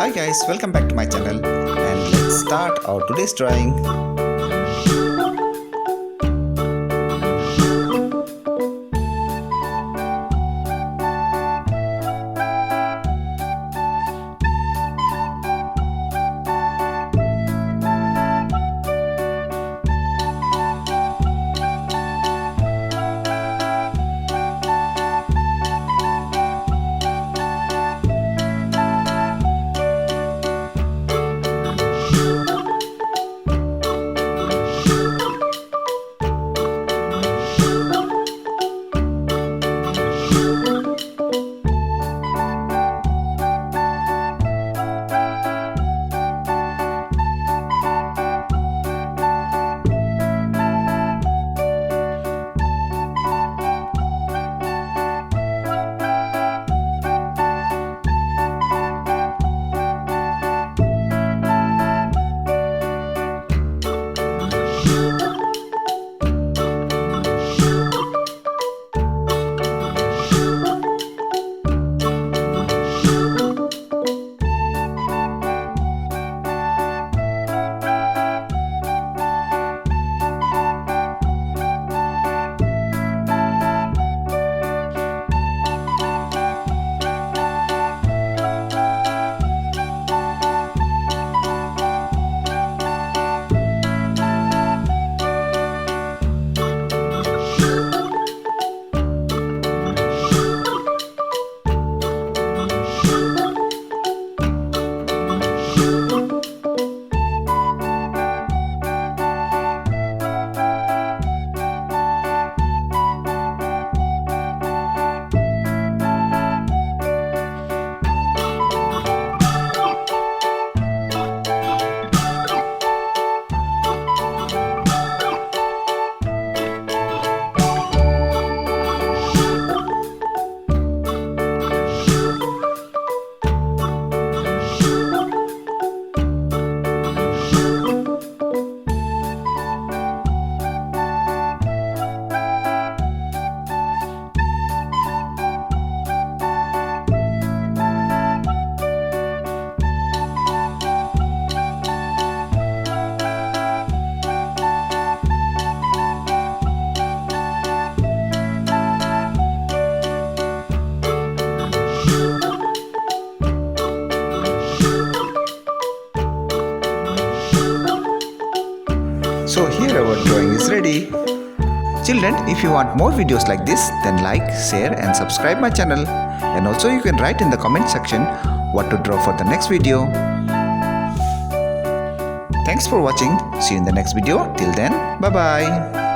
Hi guys, welcome back to my channel and let's start our today's drawing. So here our drawing is ready. Children, if you want more videos like this, then like, share and subscribe my channel. And also you can write in the comment section what to draw for the next video. Thanks for watching. See you in the next video. Till then, bye bye.